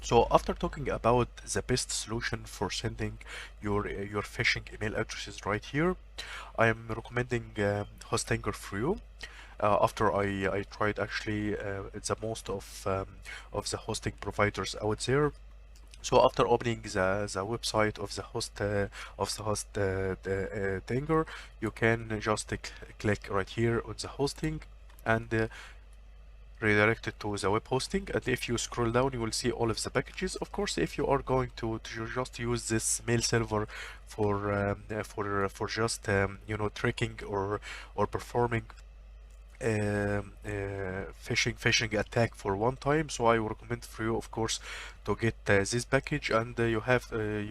So after talking about the best solution for sending your phishing email addresses right here, I am recommending Hostinger for you. After I tried actually the most of the hosting providers out there. So after opening the website of the host Dinger, you can just click right here on the hosting and redirect it to the web hosting. And if you scroll down, you will see all of the packages. Of course, if you are going to just use this mail server for just tracking or performing phishing attack for one time, so I would recommend for you, of course, to get this package, and you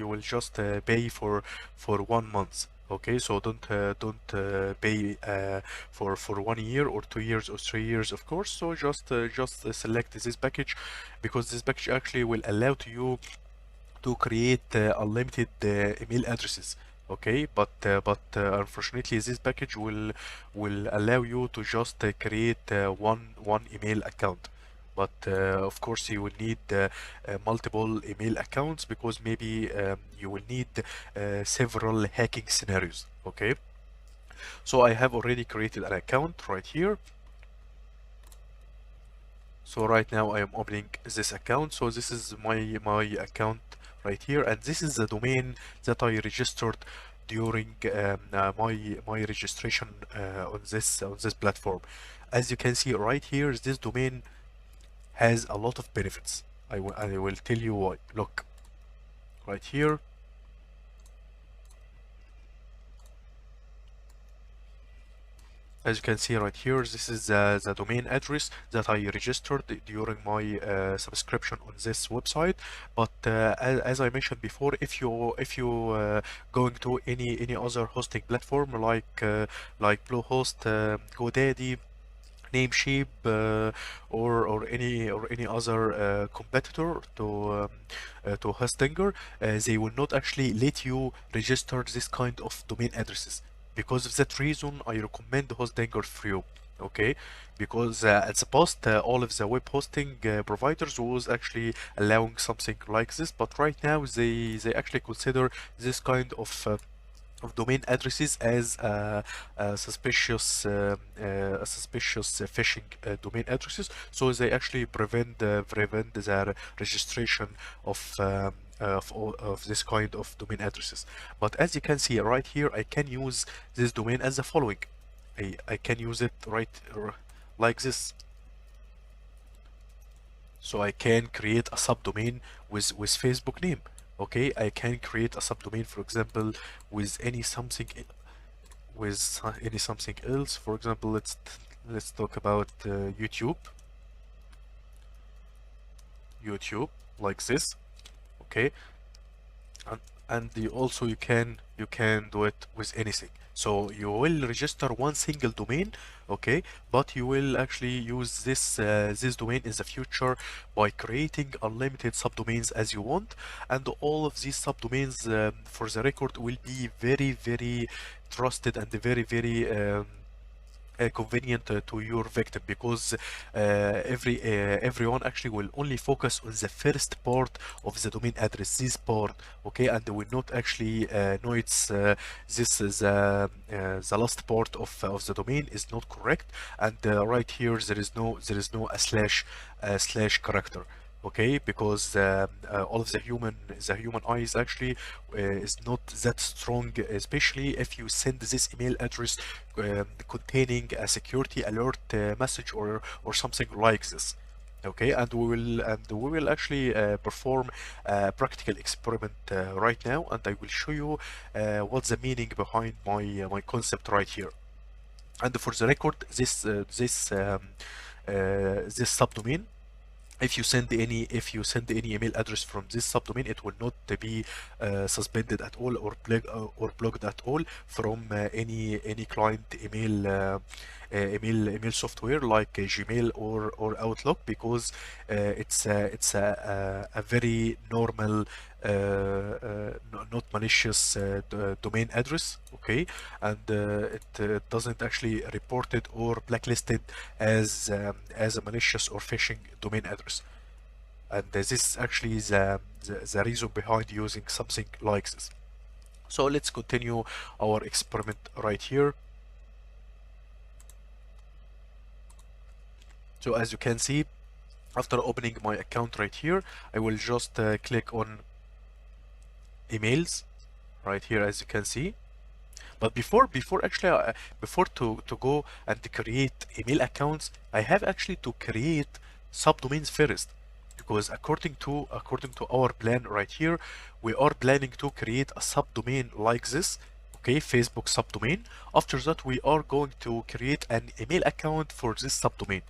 will just pay for 1 month. Okay, so don't pay for 1 year or 2 years or 3 years, of course. So just select this package, because this package actually will allow to you to create unlimited email addresses. Okay, but unfortunately this package will allow you to just create one email account. But of course you will need multiple email accounts, because maybe you will need several hacking scenarios. Okay, so I have already created an account right here. So right now I am opening this account. So this is my account right here, and this is the domain that I registered during my registration on this platform. As you can see right here, this domain has a lot of benefits. I will tell you why. Look right here. As you can see right here, this is the domain address that I registered during my subscription on this website. But as I mentioned before, if you going to any other hosting platform like Bluehost, GoDaddy, Namecheap, or any other competitor to Hostinger, they will not actually let you register this kind of domain addresses. Because of that reason, I recommend Hostinger for you. Okay, because at the past, all of the web hosting providers was actually allowing something like this, but right now they actually consider this kind of domain addresses as suspicious phishing domain addresses. So they actually prevent the registration of this kind of domain addresses. But as you can see right here, I can use this domain as the following. I can use it like this. So I can create a subdomain with Facebook name. Okay, I can create a subdomain, for example, with any something else. For example, let's talk about YouTube, like this. Okay, and you can do it with anything. So you will register one single domain, okay, but you will actually use this domain in the future by creating unlimited subdomains as you want. And all of these subdomains, for the record, will be very, very trusted and very convenient to your victim, because everyone actually will only focus on the first part of the domain address, this part. Okay, and they will not actually know it's this is the last part of the domain is not correct. And right here there is no a slash character. Okay, because all of the human eyes actually is not that strong, especially if you send this email address containing a security alert message or something like this. Okay, and we will actually perform a practical experiment right now, and I will show you what's the meaning behind my concept right here. And for the record, this subdomain, if you send any email address from this subdomain, it will not be suspended at all, or blocked at all from any client email software like Gmail or Outlook, because it's a very normal, not malicious domain address. Okay, and it doesn't actually reported or blacklisted as a malicious or phishing domain address. And this is actually the reason behind using something like this. So let's continue our experiment right here. So as you can see, after opening my account right here, I will just click on emails right here, as you can see. But before actually before to go and to create email accounts, I have actually to create subdomains first, because according to our plan right here, we are planning to create a subdomain like this. Okay, Facebook subdomain. After that, we are going to create an email account for this subdomain.